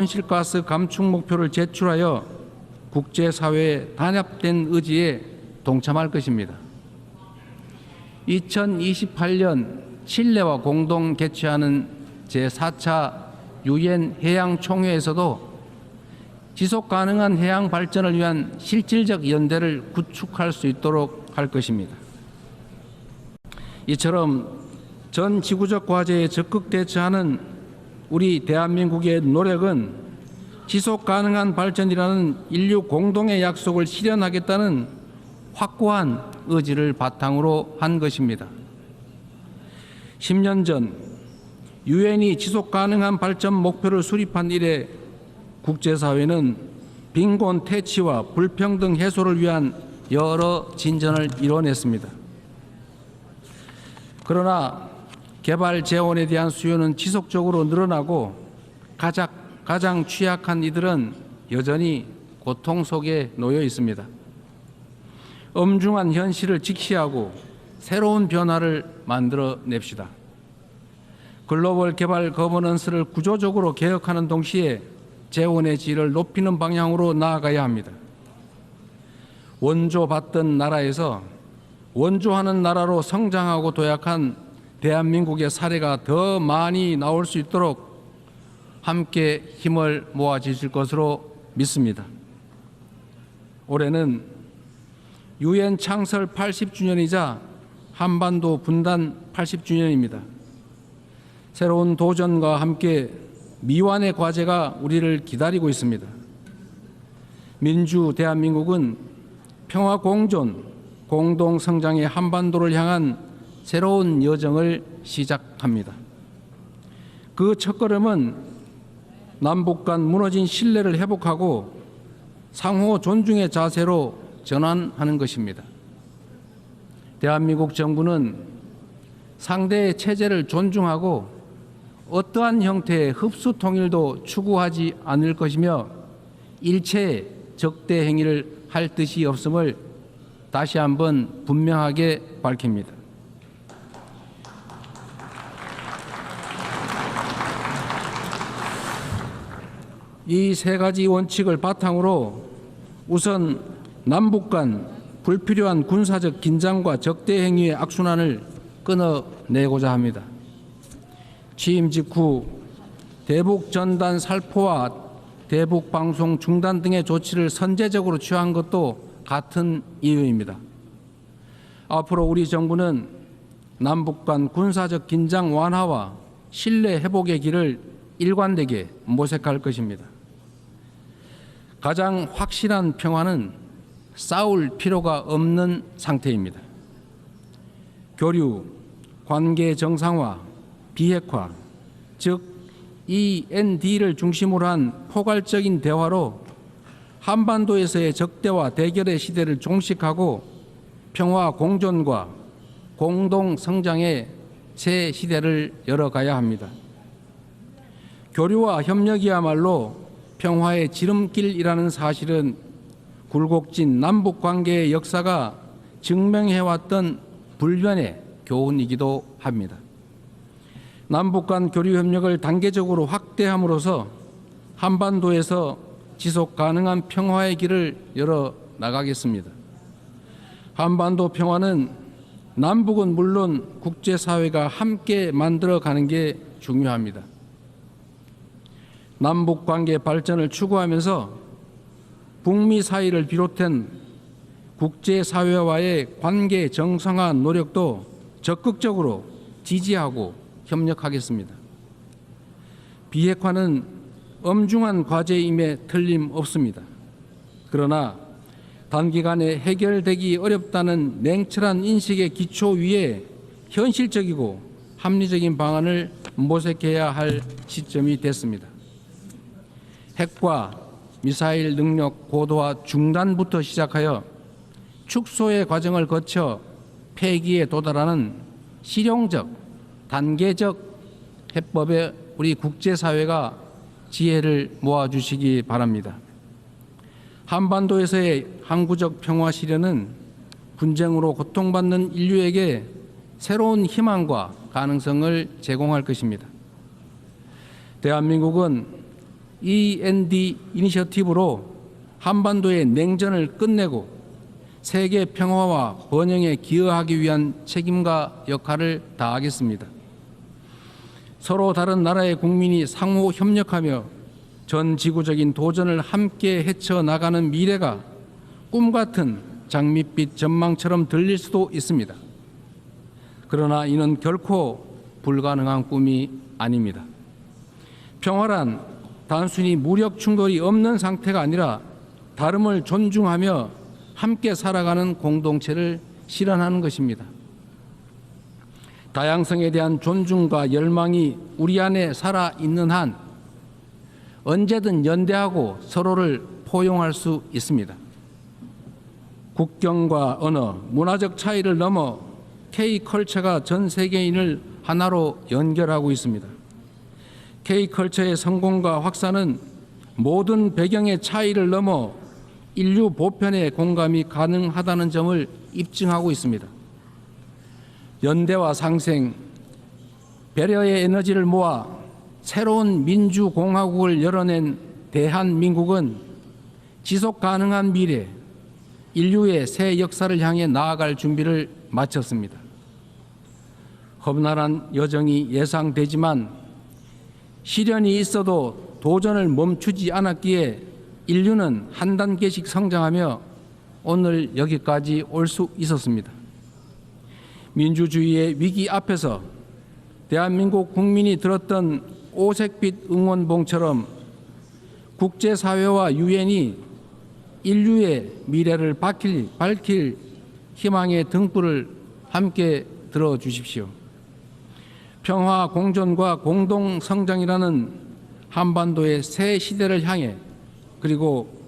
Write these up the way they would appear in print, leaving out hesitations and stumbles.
온실가스 감축 목표를 제출하여 국제사회의 단합된 의지에 동참할 것입니다. 2028년 칠레와 공동 개최하는 제4차 유엔 해양총회에서도 지속가능한 해양 발전을 위한 실질적 연대를 구축할 수 있도록 할 것입니다. 이처럼 전 지구적 과제에 적극 대처하는 우리 대한민국의 노력은 지속가능한 발전이라는 인류 공동의 약속을 실현하겠다는 확고한 의지를 바탕으로 한 것입니다. 10년 전 유엔이 지속가능한 발전 목표를 수립한 이래 국제사회는 빈곤 퇴치와 불평등 해소를 위한 여러 진전을 이뤄냈습니다. 그러나 개발 재원에 대한 수요는 지속적으로 늘어나고 가장 취약한 이들은 여전히 고통 속에 놓여 있습니다. 엄중한 현실을 직시하고 새로운 변화를 만들어냅시다. 글로벌 개발 거버넌스를 구조적으로 개혁하는 동시에 재원의 질을 높이는 방향으로 나아가야 합니다. 원조받던 나라에서 원조하는 나라로 성장하고 도약한 대한민국의 사례가 더 많이 나올 수 있도록 함께 힘을 모아주실 것으로 믿습니다. 올해는 유엔 창설 80주년이자 한반도 분단 80주년입니다. 새로운 도전과 함께 미완의 과제가 우리를 기다리고 있습니다. 민주 대한민국은 평화 공존, 공동 성장의 한반도를 향한 새로운 여정을 시작합니다. 그 첫걸음은 남북 간 무너진 신뢰를 회복하고 상호 존중의 자세로 전환하는 것입니다. 대한민국 정부는 상대의 체제를 존중하고 어떠한 형태의 흡수 통일도 추구하지 않을 것이며 일체의 적대 행위를 할 뜻이 없음을 다시 한번 분명하게 밝힙니다. 이 세 가지 원칙을 바탕으로 우선 남북 간 불필요한 군사적 긴장과 적대 행위의 악순환을 끊어내고자 합니다. 취임 직후 대북 전단 살포와 대북 방송 중단 등의 조치를 선제적으로 취한 것도 같은 이유입니다. 앞으로 우리 정부는 남북 간 군사적 긴장 완화와 신뢰 회복의 길을 일관되게 모색할 것입니다. 가장 확실한 평화는 싸울 필요가 없는 상태입니다. 교류, 관계 정상화, 비핵화, 즉 END를 중심으로 한 포괄적인 대화로 한반도에서의 적대와 대결의 시대를 종식하고 평화 공존과 공동 성장의 새 시대를 열어가야 합니다. 교류와 협력이야말로 평화의 지름길이라는 사실은 굴곡진 남북 관계의 역사가 증명해왔던 불변의 교훈이기도 합니다. 남북 간 교류 협력을 단계적으로 확대함으로써 한반도에서 지속 가능한 평화의 길을 열어 나가겠습니다. 한반도 평화는 남북은 물론 국제사회가 함께 만들어가는 게 중요합니다. 남북 관계 발전을 추구하면서 북미 사이를 비롯한 국제사회와의 관계 정상화 노력도 적극적으로 지지하고 협력하겠습니다. 비핵화는 엄중한 과제임에 틀림없습니다. 그러나 단기간에 해결되기 어렵다는 냉철한 인식의 기초 위에 현실적이고 합리적인 방안을 모색해야 할 시점이 됐습니다. 핵과 미사일 능력 고도화 중단부터 시작하여 축소의 과정을 거쳐 폐기에 도달하는 실용적, 단계적 해법에 우리 국제사회가 지혜를 모아주시기 바랍니다. 한반도에서의 항구적 평화 실현은 분쟁으로 고통받는 인류에게 새로운 희망과 가능성을 제공할 것입니다. 대한민국은 END 이니셔티브로 한반도의 냉전을 끝내고 세계 평화와 번영에 기여하기 위한 책임과 역할을 다하겠습니다. 서로 다른 나라의 국민이 상호 협력하며 전 지구적인 도전을 함께 헤쳐나가는 미래가 꿈같은 장밋빛 전망처럼 들릴 수도 있습니다. 그러나 이는 결코 불가능한 꿈이 아닙니다. 평화란 단순히 무력 충돌이 없는 상태가 아니라 다름을 존중하며 함께 살아가는 공동체를 실현하는 것입니다. 다양성에 대한 존중과 열망이 우리 안에 살아있는 한 언제든 연대하고 서로를 포용할 수 있습니다. 국경과 언어, 문화적 차이를 넘어 K컬처가 전 세계인을 하나로 연결하고 있습니다. K컬처의 성공과 확산은 모든 배경의 차이를 넘어 인류 보편의 공감이 가능하다는 점을 입증하고 있습니다. 연대와 상생, 배려의 에너지를 모아 새로운 민주공화국을 열어낸 대한민국은 지속 가능한 미래, 인류의 새 역사를 향해 나아갈 준비를 마쳤습니다. 험난한 여정이 예상되지만 시련이 있어도 도전을 멈추지 않았기에 인류는 한 단계씩 성장하며 오늘 여기까지 올 수 있었습니다. 민주주의의 위기 앞에서 대한민국 국민이 들었던 오색빛 응원봉처럼 국제사회와 유엔이 인류의 미래를 밝힐 희망의 등불을 함께 들어주십시오. 평화 공존과 공동 성장이라는 한반도의 새 시대를 향해 그리고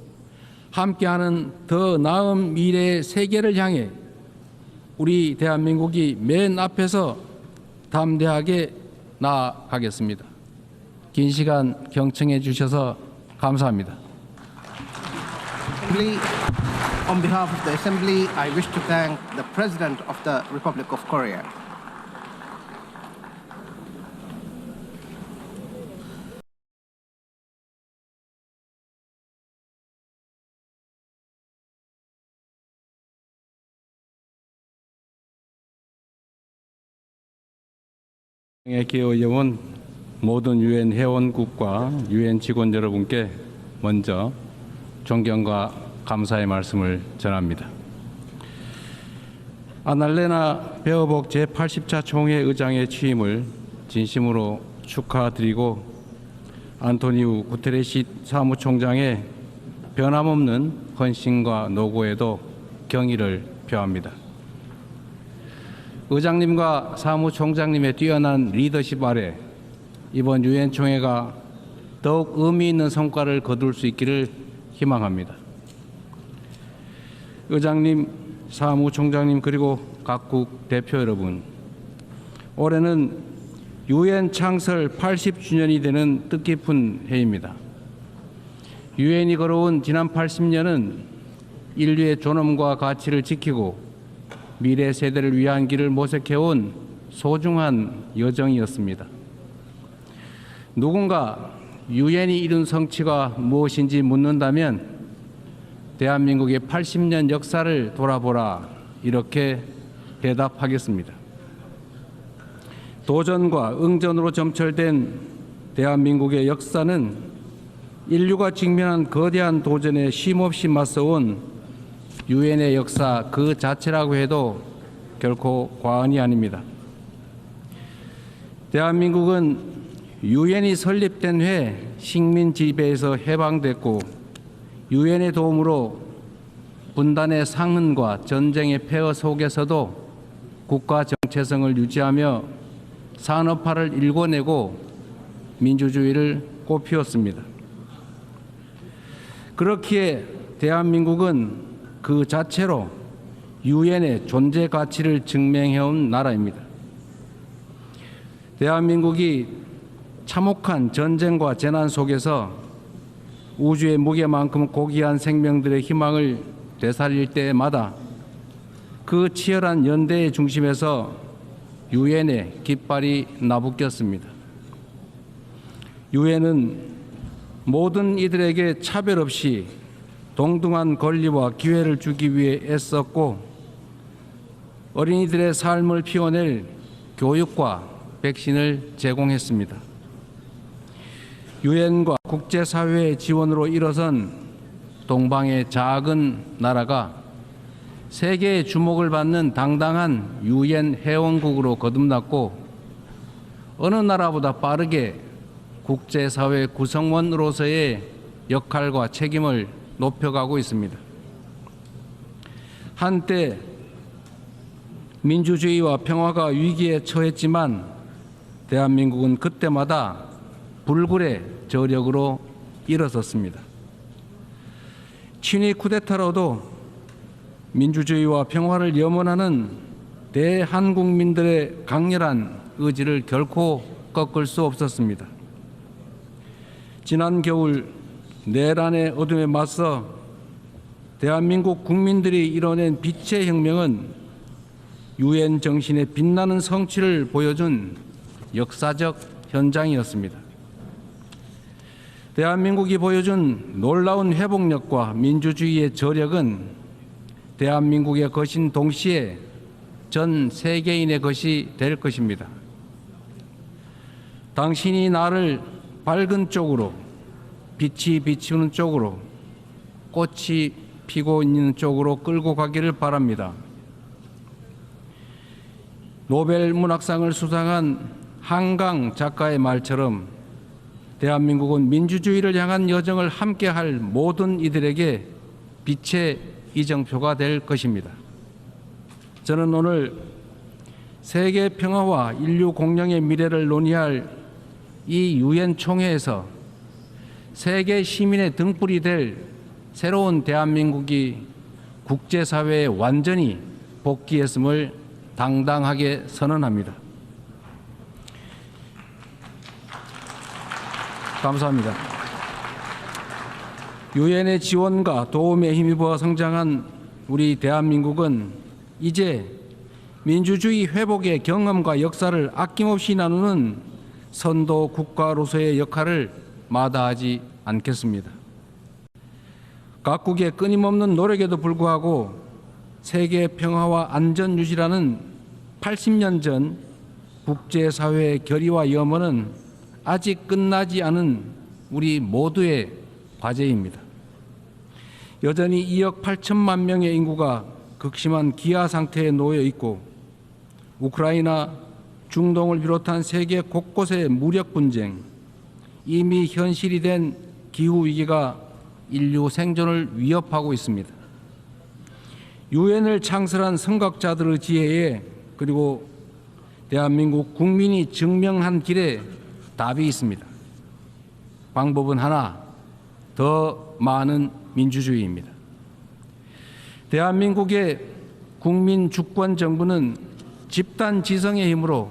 함께하는 더 나은 미래의 세계를 향해 우리 대한민국이 맨 앞에서 담대하게 나아가겠습니다. 긴 시간 경청해 주셔서 감사합니다. On behalf of the Assembly, I wish to thank the President of the Republic of Korea. 기여해온 모든 유엔 회원국과 유엔 직원 여러분께 먼저 존경과 감사의 말씀을 전합니다. 아날레나 베어복 제80차 총회 의장의 취임을 진심으로 축하드리고 안토니우 구테레시 사무총장의 변함없는 헌신과 노고에도 경의를 표합니다. 의장님과 사무총장님의 뛰어난 리더십 아래 이번 유엔 총회가 더욱 의미 있는 성과를 거둘 수 있기를 희망합니다. 의장님, 사무총장님 그리고 각국 대표 여러분, 올해는 유엔 창설 80주년이 되는 뜻깊은 해입니다. 유엔이 걸어온 지난 80년은 인류의 존엄과 가치를 지키고 미래 세대를 위한 길을 모색해온 소중한 여정이었습니다. 누군가 유엔이 이룬 성취가 무엇인지 묻는다면 대한민국의 80년 역사를 돌아보라 이렇게 대답하겠습니다. 도전과 응전으로 점철된 대한민국의 역사는 인류가 직면한 거대한 도전에 쉼없이 맞서온 유엔의 역사 그 자체라고 해도 결코 과언이 아닙니다. 대한민국은 유엔이 설립된 해에 식민 지배에서 해방됐고 유엔의 도움으로 분단의 상흔과 전쟁의 폐허 속에서도 국가 정체성을 유지하며 산업화를 일궈내고 민주주의를 꽃피웠습니다. 그렇기에 대한민국은 그 자체로 유엔의 존재 가치를 증명해온 나라입니다. 대한민국이 참혹한 전쟁과 재난 속에서 우주의 무게만큼 고귀한 생명들의 희망을 되살릴 때마다 그 치열한 연대의 중심에서 유엔의 깃발이 나부꼈습니다. 유엔은 모든 이들에게 차별 없이 동등한 권리와 기회를 주기 위해 애썼고 어린이들의 삶을 피워낼 교육과 백신을 제공했습니다. 유엔과 국제사회의 지원으로 일어선 동방의 작은 나라가 세계의 주목을 받는 당당한 유엔 회원국으로 거듭났고 어느 나라보다 빠르게 국제사회 구성원으로서의 역할과 책임을 높여가고 있습니다. 한때 민주주의와 평화가 위기에 처했지만 대한민국은 그때마다 불굴의 저력으로 일어섰습니다. 친위 쿠데타로도 민주주의와 평화를 염원하는 대한국민들의 강렬한 의지를 결코 꺾을 수 없었습니다. 지난 겨울 내란의 어둠에 맞서 대한민국 국민들이 이뤄낸 빛의 혁명은 유엔 정신의 빛나는 성취를 보여준 역사적 현장이었습니다. 대한민국이 보여준 놀라운 회복력과 민주주의의 저력은 대한민국의 것인 동시에 전 세계인의 것이 될 것입니다. 당신이 나를 밝은 쪽으로, 빛이 비추는 쪽으로, 꽃이 피고 있는 쪽으로 끌고 가기를 바랍니다. 노벨 문학상을 수상한 한강 작가의 말처럼 대한민국은 민주주의를 향한 여정을 함께할 모든 이들에게 빛의 이정표가 될 것입니다. 저는 오늘 세계 평화와 인류 공영의 미래를 논의할 이 유엔 총회에서 세계 시민의 등불이 될 새로운 대한민국이 국제사회에 완전히 복귀했음을 당당하게 선언합니다. 감사합니다. 유엔의 지원과 도움에 힘입어 성장한 우리 대한민국은 이제 민주주의 회복의 경험과 역사를 아낌없이 나누는 선도 국가로서의 역할을 마다하지 않겠습니다. 각국의 끊임없는 노력에도 불구하고 세계 평화와 안전 유지라는 80년 전 국제사회의 결의와 염원은 아직 끝나지 않은 우리 모두의 과제입니다. 여전히 2억 8천만 명의 인구가 극심한 기아 상태에 놓여 있고 우크라이나, 중동을 비롯한 세계 곳곳의 무력 분쟁, 이미 현실이 된 기후위기가 인류 생존을 위협하고 있습니다. 유엔을 창설한 선각자들의 지혜에 그리고 대한민국 국민이 증명한 길에 답이 있습니다. 방법은 하나, 더 많은 민주주의입니다. 대한민국의 국민 주권 정부는 집단 지성의 힘으로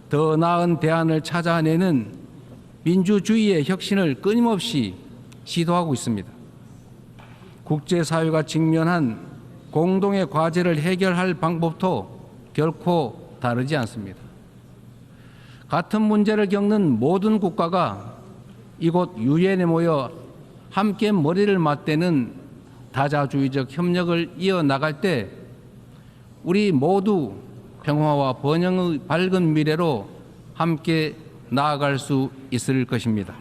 더 나은 대안을 찾아내는 민주주의의 혁신을 끊임없이 시도하고 있습니다. 국제사회가 직면한 공동의 과제를 해결할 방법도 결코 다르지 않습니다. 같은 문제를 겪는 모든 국가가 이곳 유엔에 모여 함께 머리를 맞대는 다자주의적 협력을 이어나갈 때 우리 모두 평화와 번영의 밝은 미래로 함께 나아갈 수 있을 것입니다.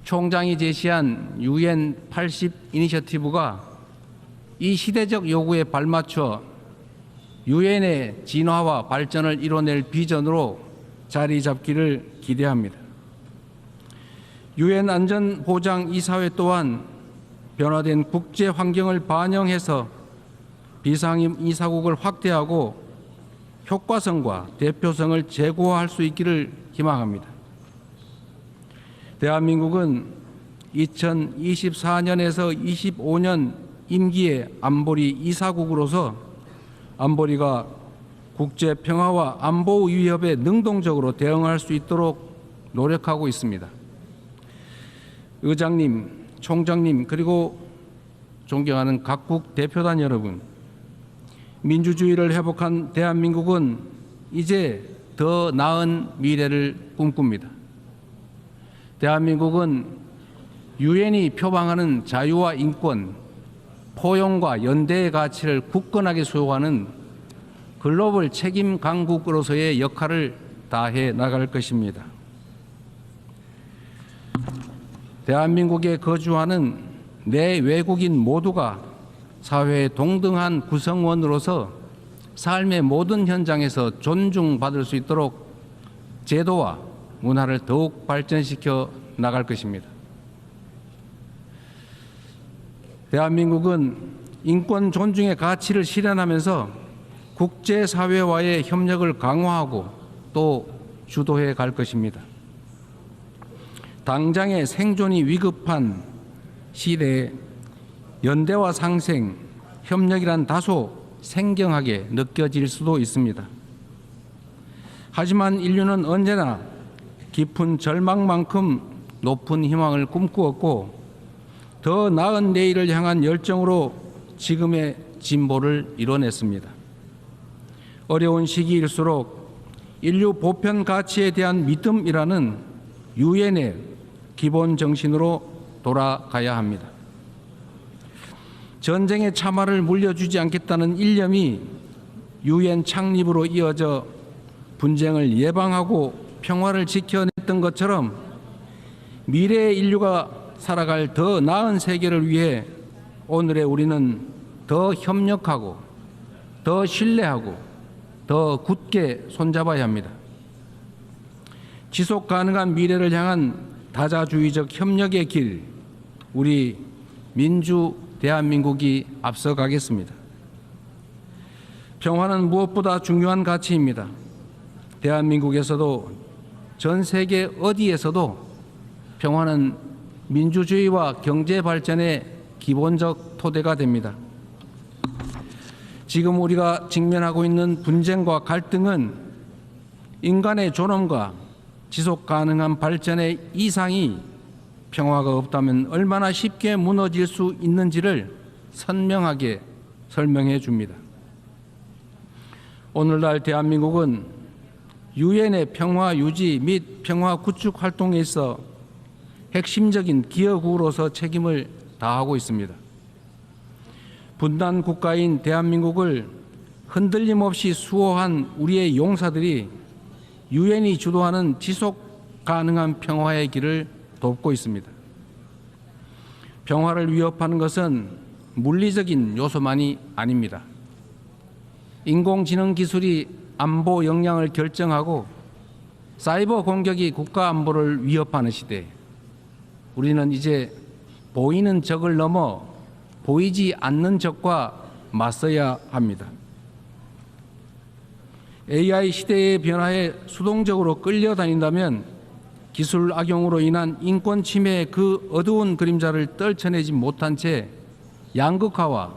총장이 제시한 유엔 80 이니셔티브가 이 시대적 요구에 발맞춰 유엔의 진화와 발전을 이뤄낼 비전으로 자리 잡기를 기대합니다. 유엔 안전보장이사회 또한 변화된 국제 환경을 반영해서 비상임이사국을 확대하고 효과성과 대표성을 제고할 수 있기를 희망합니다. 대한민국은 2024년에서 25년 임기의 안보리 이사국으로서 안보리가 국제 평화와 안보 위협에 능동적으로 대응할 수 있도록 노력하고 있습니다. 의장님, 총장님, 그리고 존경하는 각국 대표단 여러분, 민주주의를 회복한 대한민국은 이제 더 나은 미래를 꿈꿉니다. 대한민국은 유엔이 표방하는 자유와 인권, 포용과 연대의 가치를 굳건하게 수호하는 글로벌 책임 강국으로서의 역할을 다해 나갈 것입니다. 대한민국에 거주하는 내 외국인 모두가 사회의 동등한 구성원으로서 삶의 모든 현장에서 존중받을 수 있도록 제도와 문화를 더욱 발전시켜 나갈 것입니다. 대한민국은 인권 존중의 가치를 실현하면서 국제사회와의 협력을 강화하고 또 주도해 갈 것입니다. 당장의 생존이 위급한 시대에 연대와 상생, 협력이란 다소 생경하게 느껴질 수도 있습니다. 하지만 인류는 언제나 깊은 절망만큼 높은 희망을 꿈꾸었고 더 나은 내일을 향한 열정으로 지금의 진보를 이뤄냈습니다. 어려운 시기일수록 인류 보편 가치에 대한 믿음이라는 유엔의 기본 정신으로 돌아가야 합니다. 전쟁의 참화를 물려주지 않겠다는 일념이 유엔 창립으로 이어져 분쟁을 예방하고 평화를 지켜냈던 것처럼 미래의 인류가 살아갈 더 나은 세계를 위해 오늘의 우리는 더 협력하고 더 신뢰하고 더 굳게 손잡아야 합니다. 지속 가능한 미래를 향한 다자주의적 협력의 길, 우리 민주 대한민국이 앞서가겠습니다. 평화는 무엇보다 중요한 가치입니다. 대한민국에서도 전 세계 어디에서도 평화는 민주주의와 경제 발전의 기본적 토대가 됩니다. 지금 우리가 직면하고 있는 분쟁과 갈등은 인간의 존엄과 지속 가능한 발전의 이상이 평화가 없다면 얼마나 쉽게 무너질 수 있는지를 선명하게 설명해 줍니다. 오늘날 대한민국은 유엔의 평화 유지 및 평화 구축 활동에 있어 핵심적인 기여국으로서 책임을 다하고 있습니다. 분단 국가인 대한민국을 흔들림 없이 수호한 우리의 용사들이 유엔이 주도하는 지속 가능한 평화의 길을 돕고 있습니다. 평화를 위협하는 것은 물리적인 요소만이 아닙니다. 인공지능 기술이 안보 역량을 결정하고 사이버 공격이 국가 안보를 위협하는 시대, 우리는 이제 보이는 적을 넘어 보이지 않는 적과 맞서야 합니다. AI 시대의 변화에 수동적으로 끌려다닌다면 기술 악용으로 인한 인권 침해의 그 어두운 그림자를 떨쳐내지 못한 채 양극화와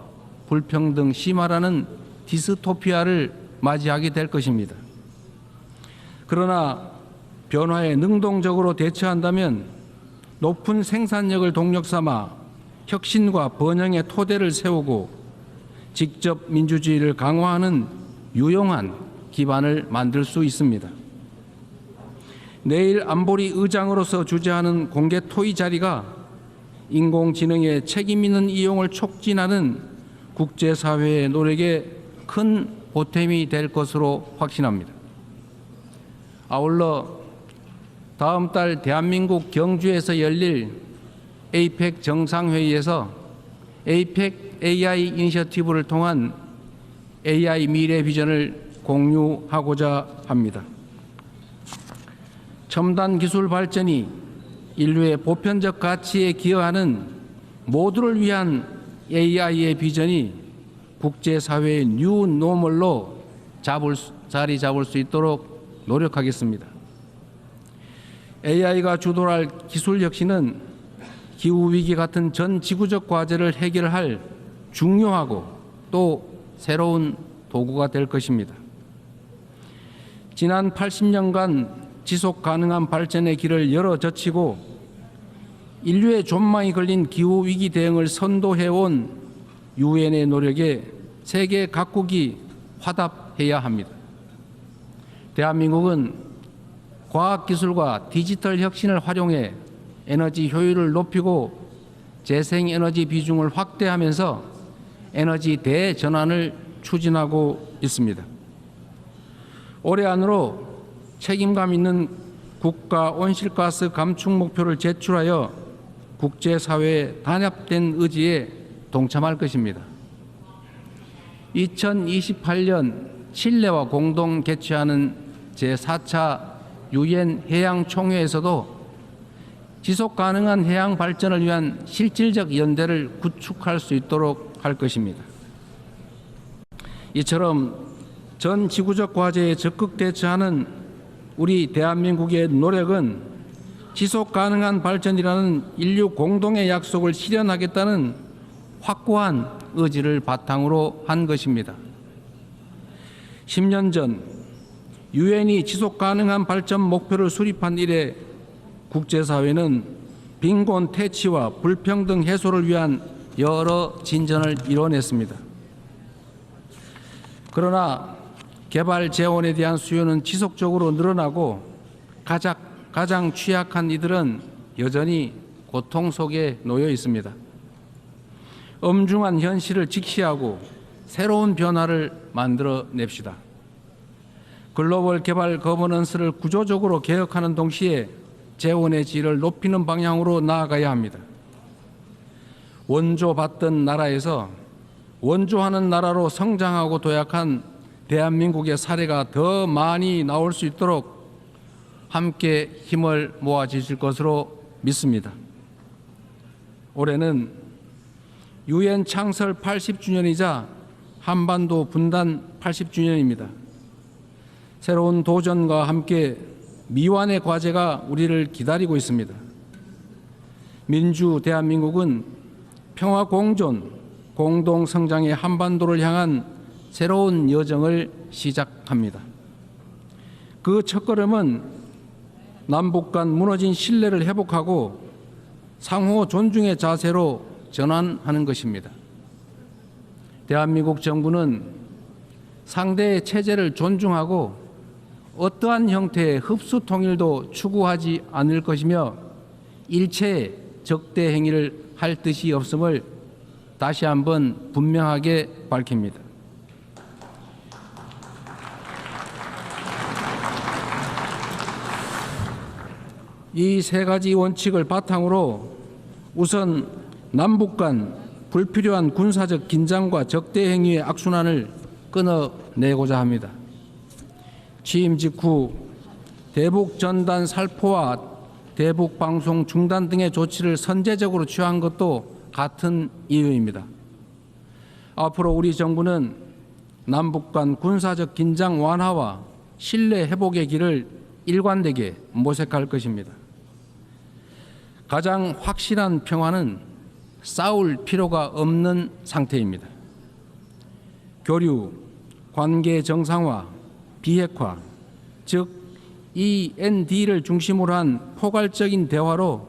불평등 심화라는 디스토피아를 맞이하게 될 것입니다. 그러나 변화에 능동적으로 대처한다면 높은 생산력을 동력 삼아 혁신과 번영의 토대를 세우고 직접 민주주의를 강화하는 유용한 기반을 만들 수 있습니다. 내일 안보리 의장으로서 주재하는 공개 토의 자리가 인공지능의 책임 있는 이용을 촉진하는 국제사회의 노력에 큰 보탬이 될 것으로 확신합니다. 아울러 다음 달 대한민국 경주에서 열릴 에이펙 정상회의에서 에이펙 AI 이니셔티브를 통한 AI 미래 비전을 공유하고자 합니다. 첨단 기술 발전이 인류의 보편적 가치에 기여하는 모두를 위한 AI의 비전이 국제사회의 뉴 노멀로 자리 잡을 수 있도록 노력하겠습니다. AI가 주도할 기술 혁신은 기후위기 같은 전 지구적 과제를 해결할 중요하고 또 새로운 도구가 될 것입니다. 지난 80년간 지속 가능한 발전의 길을 열어젖히고 인류의 존망이 걸린 기후위기 대응을 선도해온 유엔의 노력에 세계 각국이 화답해야 합니다. 대한민국은 과학기술과 디지털 혁신을 활용해 에너지 효율을 높이고 재생에너지 비중을 확대하면서 에너지 대전환을 추진하고 있습니다. 올해 안으로 책임감 있는 국가 온실가스 감축 목표를 제출하여 국제사회의 단합된 의지에 동참할 것입니다. 2028년 칠레와 공동 개최하는 제4차 유엔 해양총회에서도 지속 가능한 해양 발전을 위한 실질적 연대를 구축할 수 있도록 할 것입니다. 이처럼 전 지구적 과제에 적극 대처하는 우리 대한민국의 노력은 지속 가능한 발전이라는 인류 공동의 약속을 실현하겠다는 확고한 의지를 바탕으로 한 것입니다. 10년 전 유엔이 지속 가능한 발전 목표를 수립한 이래 국제사회는 빈곤 퇴치와 불평등 해소를 위한 여러 진전을 이뤄냈습니다. 그러나 개발 재원에 대한 수요는 지속적으로 늘어나고 가장 취약한 이들은 여전히 고통 속에 놓여 있습니다. 엄중한 현실을 직시하고 새로운 변화를 만들어냅시다. 글로벌 개발 거버넌스를 구조적으로 개혁하는 동시에 재원의 질을 높이는 방향으로 나아가야 합니다. 원조받던 나라에서 원조하는 나라로 성장하고 도약한 대한민국의 사례가 더 많이 나올 수 있도록 함께 힘을 모아주실 것으로 믿습니다. 올해는 유엔 창설 80주년이자 한반도 분단 80주년입니다. 새로운 도전과 함께 미완의 과제가 우리를 기다리고 있습니다. 민주 대한민국은 평화 공존, 공동 성장의 한반도를 향한 새로운 여정을 시작합니다. 그 첫걸음은 남북 간 무너진 신뢰를 회복하고 상호 존중의 자세로 전환하는 것입니다. 대한민국 정부는 상대의 체제를 존중하고 어떠한 형태의 흡수 통일도 추구하지 않을 것이며 일체의 적대 행위를 할 뜻이 없음을 다시 한번 분명하게 밝힙니다. 이 세 가지 원칙을 바탕으로 우선 남북 간 불필요한 군사적 긴장과 적대 행위의 악순환을 끊어내고자 합니다. 취임 직후 대북 전단 살포와 대북 방송 중단 등의 조치를 선제적으로 취한 것도 같은 이유입니다. 앞으로 우리 정부는 남북 간 군사적 긴장 완화와 신뢰 회복의 길을 일관되게 모색할 것입니다. 가장 확실한 평화는 싸울 필요가 없는 상태입니다. 교류, 관계 정상화, 비핵화, 즉 END를 중심으로 한 포괄적인 대화로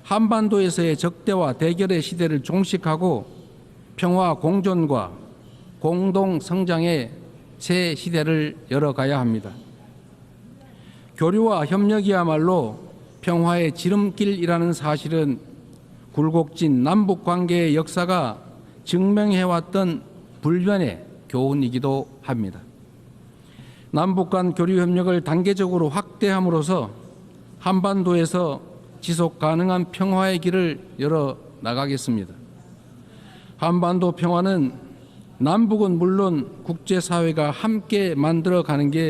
한반도에서의 적대와 대결의 시대를 종식하고 평화 공존과 공동 성장의 새 시대를 열어가야 합니다. 교류와 협력이야말로 평화의 지름길이라는 사실은 굴곡진 남북 관계의 역사가 증명해왔던 불변의 교훈이기도 합니다. 남북 간 교류 협력을 단계적으로 확대함으로써 한반도에서 지속 가능한 평화의 길을 열어 나가겠습니다. 한반도 평화는 남북은 물론 국제사회가 함께 만들어가는 게